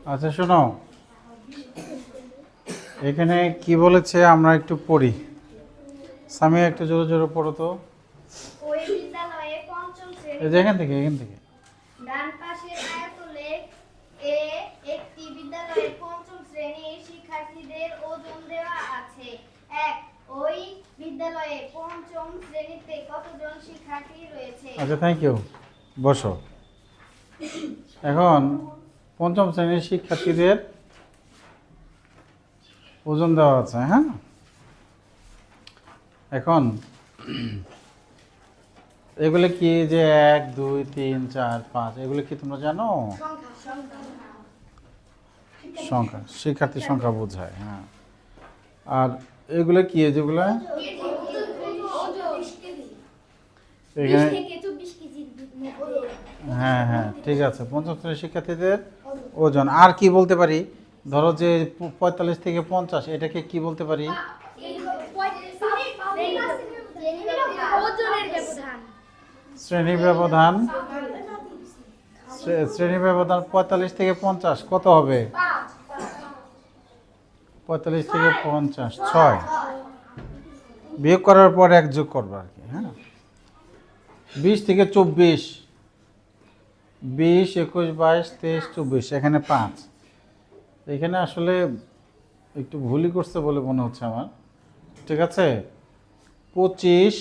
আচ্ছা শোনো, এখানে কি বলেছে আমরা একটু পড়ি। সামিয়া একটু জোরে জোরে পড়ো তো। ওই বিদ্যালয়ে পঞ্চম এই যে এখান থেকে ডান পাশের আয়তলেখ এ একটি বিদ্যালয়ে পঞ্চম শ্রেণীর শিক্ষার্থীদের ওজন দেওয়া আছে। এক, ওই বিদ্যালয়ে পঞ্চম শ্রেণীতে কতজন শিক্ষার্থী রয়েছে? আচ্ছা থ্যাংক ইউ, বসো। এখন পঞ্চম শ্রেণীর শিক্ষার্থীদের ওজন দেওয়া আছে, হ্যাঁ। এখন এগুলো কি যে 1 2 3 4 5 এগুলো কি তোমরা জানো? সংখ্যা, শিক্ষার্থীর সংখ্যা বোঝায়, হ্যাঁ। আর এগুলো কি যেগুলো এখানে, হ্যাঁ হ্যাঁ ঠিক আছে, পঞ্চম শ্রেণীর শিক্ষার্থীদের ওজন। আর কি বলতে পারি? ধরো যে 45 থেকে 50, এটাকে কি বলতে পারি? শ্রেণী ব্যবধান। শ্রেণী ব্যবধান 45 থেকে 50 কত হবে? 45 থেকে 50 6, বিয়োগ করার পর 1 যোগ করবো আর কি, হ্যাঁ। 20 থেকে 24, 20 21 22 23 24, এখানে 5। এখানে আসলে একটু ভুলই করছে বলে মনে হচ্ছে আমার, ঠিক আছে। 25,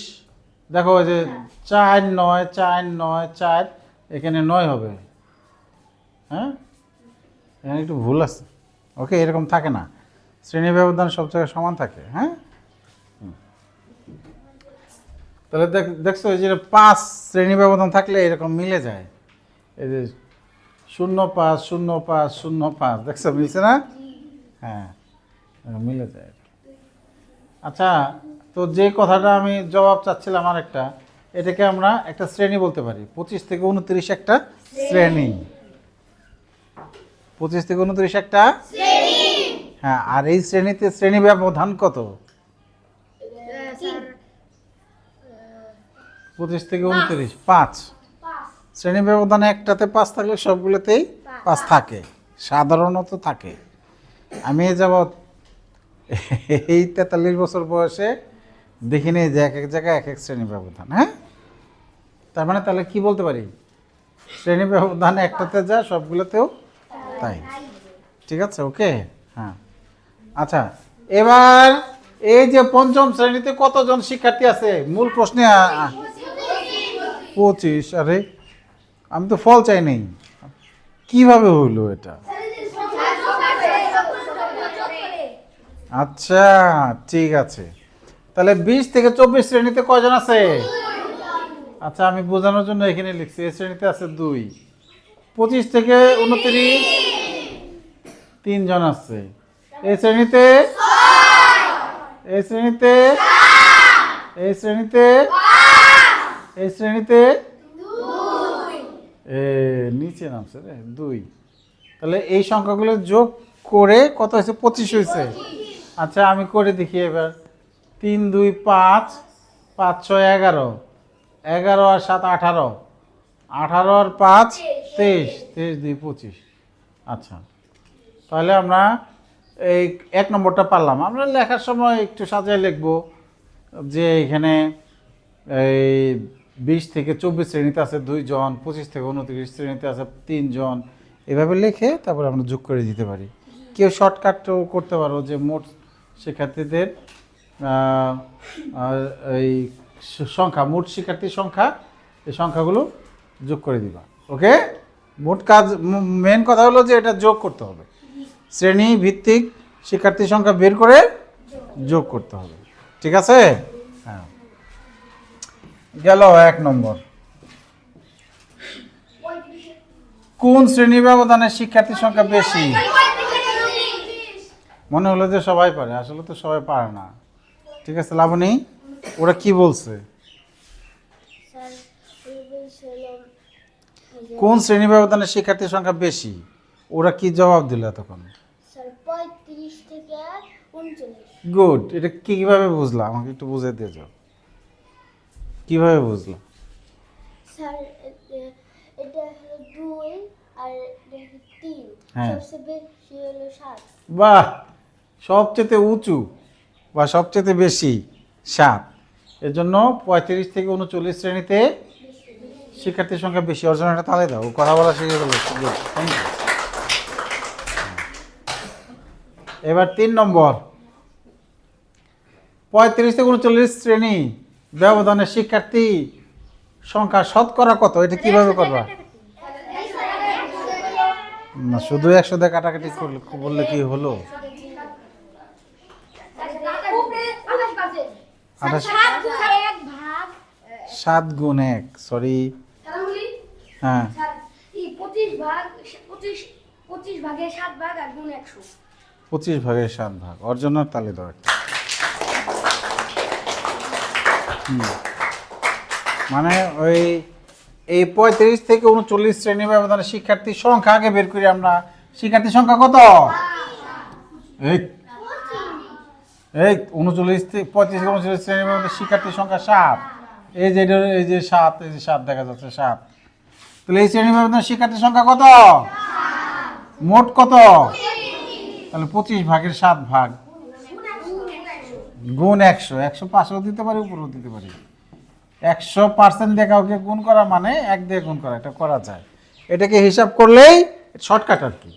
দেখো ওই যে 4 9 4 9 4, এখানে 9 হবে, হ্যাঁ। এখানে একটু ভুল আছে, ওকে, এরকম থাকে না, শ্রেণী ব্যবধান সব জায়গায় সমান থাকে, হ্যাঁ। তাহলে দেখছো এই যে 5 শ্রেণী ব্যবধান থাকলে এরকম মিলে যায়, এই যে 0 5 0 5 0 5, দেখছো মিলছে না? হ্যাঁ, মিলে যায়। আচ্ছা, তো যে কথাটা আমি জবাব চাচ্ছিলাম আরেকটা, এটাকে আমরা একটা শ্রেণী বলতে পারি। 25 থেকে 29 একটা শ্রেণী, 25 থেকে 29 একটা শ্রেণী, হ্যাঁ। আর এই শ্রেণীতে শ্রেণী ব্যবধান কত? 25 থেকে 29 5। শ্রেণী ব্যবধানে একটাতে 5 থাকলে সবগুলোতেই 5 থাকে, সাধারণত থাকে। আমি যাবৎ এই 43 বছর বয়সে দেখিনি যে এক এক জায়গায় এক এক শ্রেণী ব্যবধান, হ্যাঁ। তার মানে তাহলে কি বলতে পারি? শ্রেণী ব্যবধান একটাতে যা সবগুলোতেও তাই, ঠিক আছে, ওকে, হ্যাঁ। আচ্ছা, এবার এই যে পঞ্চম শ্রেণীতে কতজন শিক্ষার্থী আছে? মূল প্রশ্নে 25। আরে আমি তো ফল চাই নেই, কিভাবে হইলো এটা? আচ্ছা ঠিক আছে, তাহলে 20 থেকে 24 শ্রেণীতে কয়জন আছে? আচ্ছা আমি বোঝানোর জন্য এখানে লিখছি, এই শ্রেণীতে আছে 2। 25 থেকে 29 3 জন আছে। এই শ্রেণীতে এই শ্রেণীতে এই শ্রেণীতে এই শ্রেণীতে নিচে নামছে রে 2। তাহলে এই সংখ্যাগুলো যোগ করে কত হয়েছে? 25 হয়েছে। আচ্ছা আমি করে দেখি এবার। 3 2 5, 5 6 11, 11 আর 7 18, 18 আর 5 23, 23 2 25। আচ্ছা তাহলে আমরা এই 1 নম্বরটা পারলাম। আমরা লেখার সময় একটু সাজিয়ে লিখবো যে এখানে এই 20 থেকে 24 শ্রেণীতে আছে 2 জন, 25 থেকে 29 শ্রেণীতে আছে 3 জন, এভাবে লিখে তারপরে আমরা যোগ করে দিতে পারি। কেউ শর্টকাটও করতে পারো যে মোট শিক্ষার্থীদের এই সংখ্যা, মোট শিক্ষার্থীর সংখ্যা, এই সংখ্যাগুলো যোগ করে দিবা, ওকে। মোট কাজ, মেন কথা হলো যে এটা যোগ করতে হবে, শ্রেণী ভিত্তিক শিক্ষার্থীর সংখ্যা বের করে যোগ করতে হবে, ঠিক আছে, হ্যাঁ। গেল 1 নম্বর। কোন শ্রেণী ব্যবধানে শিক্ষার্থীর সংখ্যা বেশি? মনে হলো যে সবাই পারে, আসলে তো সবাই পারে না, ঠিক আছে। লাবণী, ওরা কি বলছে? কোন শ্রেণী ব্যবধানে শিক্ষার্থীর সংখ্যা বেশি? ওরা কি জবাব দিল তখন? 35 থেকে 39। গুড। এটা কিভাবে বুঝলা? আমাকে একটু বুঝিয়ে দিয়ে যাও, কিভাবে বুঝলা? স্যার এটা হলো 2 আর এটা হলো 3, হ্যাঁ। সবচেয়ে বাহ, সবচেয়ে উঁচু বা সবচেয়ে বেশি 7। এর জন্য 35 থেকে 39 শ্রেণীতে শিক্ষার্থীর সংখ্যা বেশি। অর্জন একটা তালে দাও, ও কথা বলা শিখে গেল। Thank you. এবার 3 নম্বর, 35 থেকে 39 শ্রেণী ব্যবধানে শিক্ষার্থী সংখ্যা শতকরা কত? এটা কিভাবে করবা? না, শুধু 100 দিয়ে কাটাকাটি করলে বললে কি হলো? 28 7 গুণ 1, সরি। হ্যাঁ, 25 ভাগের 7 ভাগ আর গুণ 100। 25 ভাগের 7 ভাগ। অর্জনের তালে দাও একটা। মানে ওই এই 35 থেকে 39 শ্রেণী ব্যবধানে শিক্ষার্থীর সংখ্যা আগে বের করি আমরা। শিক্ষার্থীর সংখ্যা কত? এই 39 থেকে 35 থেকে 39 শ্রেণী ব্যবধানে শিক্ষার্থীর সংখ্যা 7। এই যে 7, এই যে 7 দেখা যাচ্ছে 7। তাহলে এই শ্রেণী ব্যবধানে শিক্ষার্থীর সংখ্যা কত? মোট কত? তাহলে 25 ভাগের 7 ভাগ গুণ 100। 100 পাশেও দিতে পারি, উপরেও দিতে পারি। 100% দিয়ে কাউকে গুণ করা মানে 1 দিয়ে গুণ করা, এটা করা যায়। এটাকে হিসাব করলেই শর্টকাট আর কি।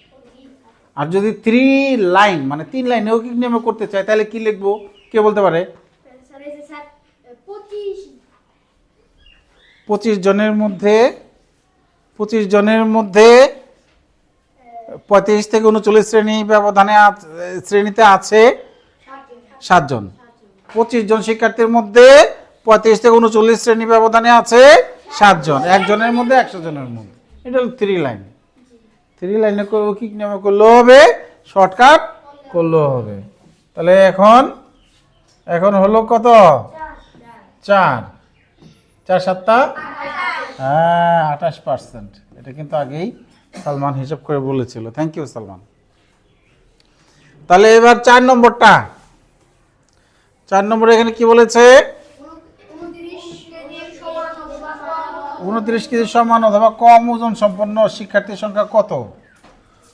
আর যদি 3 লাইন মানে 3 লাইন মৌখিক নিয়মে করতে চাই তাহলে কি লিখবো? কে বলতে পারে? 25 জনের মধ্যে 35 থেকে 39 শ্রেণী ব্যবধানে শ্রেণীতে আছে 7 জন। 25 জন শিক্ষার্থীর মধ্যে 35 থেকে 39 শ্রেণী ব্যবধানে আছে 7 জন। একজনের মধ্যে 100 জনের মধ্যে। এটা হলো 3 লাইন। 3 লাইনে মৌখিক নিয়মে করলেও হবে, শর্টকাট করলেও হবে। তাহলে এখন হলো কত? 4 7 হ্যাঁ 28%। এটা কিন্তু আগেই সালমান হিসাব করে বলেছিল। Thank you Salman. তাহলে এবার 4 নম্বরটা। 4 নম্বরে এখানে কি বলেছে? 29 কেজি সমান অথবা কম ওজন সম্পন্ন শিক্ষার্থীর সংখ্যা কত?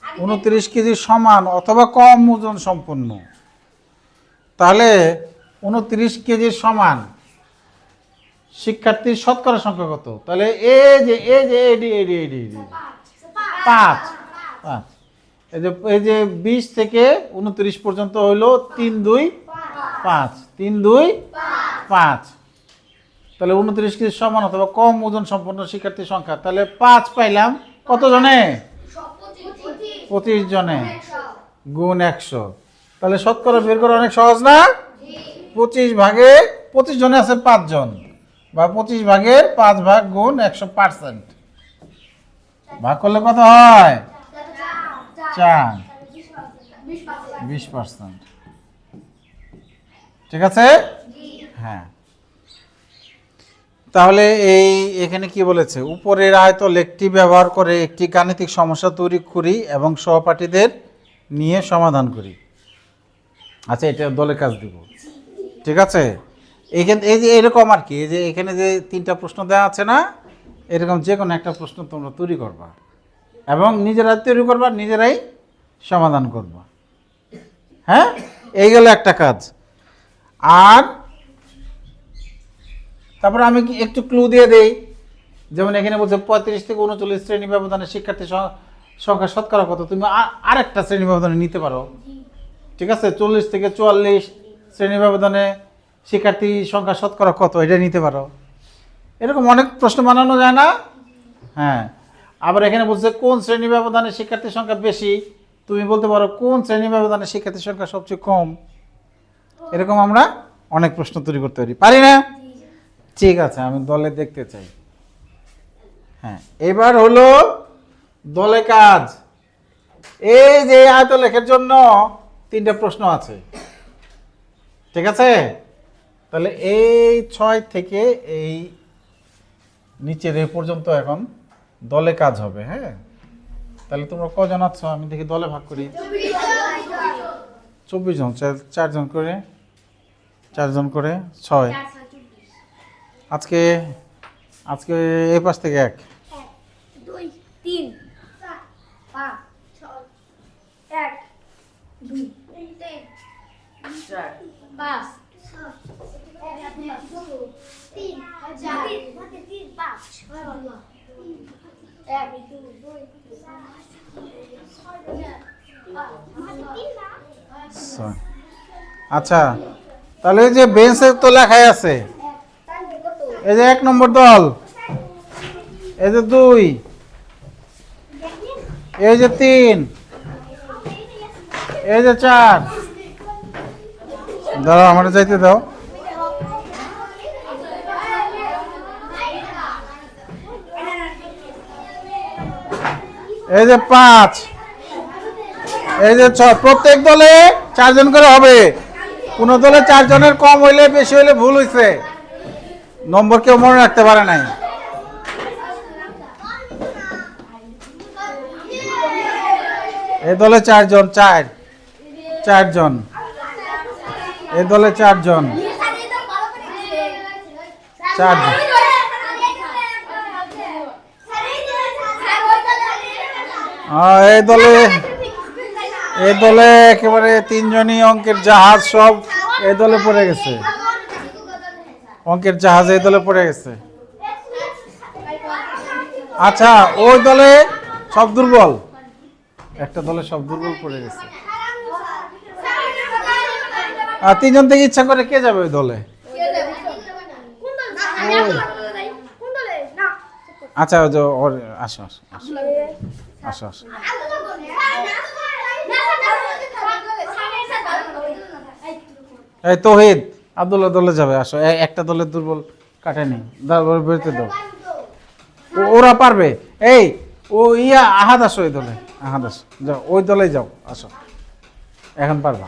29 কেজি সমান অথবা কম ওজন সম্পন্ন। তাহলে 29 কেজি সমান শিক্ষার্থীর শতকরা সংখ্যা কত? তাহলে এই যে 5। এই যে 20 থেকে 29 পর্যন্ত হইলো 3 2 5। 3 2 5। তাহলে 29 কেজি সমান অথবা কম ওজন সম্পন্ন শিক্ষার্থীর সংখ্যা। তাহলে 5 পাইলাম কত জনে? 25 জনে গুণ 100। তাহলে শতকরা বের করা অনেক সহজ না? 25 ভাগে 25 জনে আছে 5 জন, বা 25 ভাগের 5 ভাগ গুণ 100%। ভাগ করলে কত হয়? 4 20%। ঠিক আছে? হ্যাঁ। তাহলে এখানে কি বলেছে? উপরের আয়ত লেখটি ব্যবহার করে একটি গাণিতিক সমস্যা তৈরি করি এবং সহপাঠীদের নিয়ে সমাধান করি। আচ্ছা, এটা দলে কাজ দিব। ঠিক আছে? এইখানে এই যে এরকম আর কি, এই যে এখানে যে 3টা প্রশ্ন দেওয়া আছে না, এরকম যে কোনো একটা প্রশ্ন তোমরা তৈরি করবা এবং নিজেরাই তৈরি করবা, নিজেরাই সমাধান করবা। হ্যাঁ, এই গেল একটা কাজ। আর তারপরে আমি কি একটু ক্লু দিয়ে দেই। যেমন এখানে বলছে 35 থেকে 39 শ্রেণী ব্যবধানে শিক্ষার্থীর সংখ্যা শতকরা কত? তুমি আরেকটা শ্রেণী ব্যবধানে নিতে পারো। ঠিক আছে? 40 থেকে 44 শ্রেণী ব্যবধানে শিক্ষার্থী সংখ্যা শতকরা কত? এটা নিতে পারো। এরকম অনেক প্রশ্ন বানানো যায় না? হ্যাঁ। আবার এখানে বলছে কোন শ্রেণী ব্যবধানে শিক্ষার্থীর সংখ্যা বেশি, তুমি বলতে পারো কোন শ্রেণী ব্যবধানে শিক্ষার্থীর সংখ্যা সবচেয়ে কম। এরকম আমরা অনেক প্রশ্ন তৈরি করতে পারি না? ঠিক আছে, আমি দলে দেখতে চাই। হ্যাঁ, এবার হলো দলে কাজ। এই যে আয়ত লেখার জন্য 3টা প্রশ্ন আছে। ঠিক আছে? তাহলে এই 6 থেকে এই নিচের এই পর্যন্ত এখন দলে কাজ হবে। হ্যাঁ, তাহলে তোমরা কজন আছো আমি দেখি, দলে ভাগ করি। 24 জন, 4 জন করে 6। আজকে এই পাশ থেকে 1 2 3 4 5 6 1 2 4 5 3 4 5 1 ছয়। আচ্ছা তাহলে এই যে বেঞ্চে তো লেখাই আছে, এই যে 1 নম্বর দল, এই যে 2, এই যে 3, এই যে 4। দাঁড়াও আমার যাইতে দাও। এই যে 5, এই যে 6। প্রত্যেক দলে 4 জন করে হবে। কোন দলে 4 জনের কম হইলে বেশি হইলে ভুল হইছে, নম্বর কেউ মনে রাখতে পারে নাই। এই দলে 4 জন, 4 জন। এই দলে 4 জন, 4 জন। এই দলে একেবারে 3 জনই অঙ্কের জাহাজ, সব এই দলে পড়ে গেছে। অঙ্কের জাহাজ এই দলে পড়ে গেছে। আচ্ছা ওই দলে সব দুর্বল, একটা দলে সব দুর্বল পড়ে গেছে। আর 3 জন থেকে ইচ্ছা করে কে যাবে ওই দলে? আচ্ছা ওই যে আসো আসো আসো আসো আসো। এই তৌহিদ আব্দুল্লাহ দলে যাবে, আসো। একটা দলের দুর্বল কাটেনি, বেরোতে দাও। ওরা পারবে। এই ও আহাদ আসো, ওই দলে আহাদ আসো, যাও ওই দলে যাও, আসো এখন পারবা।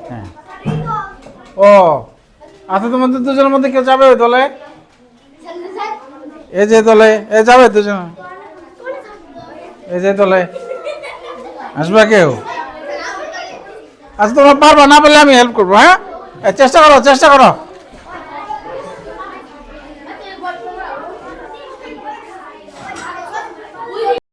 হ্যাঁ ও আচ্ছা, তোমাদের দুজনের মধ্যে কেউ যাবে ওই দলে? এই যে দলে এ যাবে দুজন, এই যে দলে আসবা কেউ? আচ্ছা তোমরা পারবা, না পারলে আমি হেল্প করবো। হ্যাঁ চেষ্টা করো, চেষ্টা করো।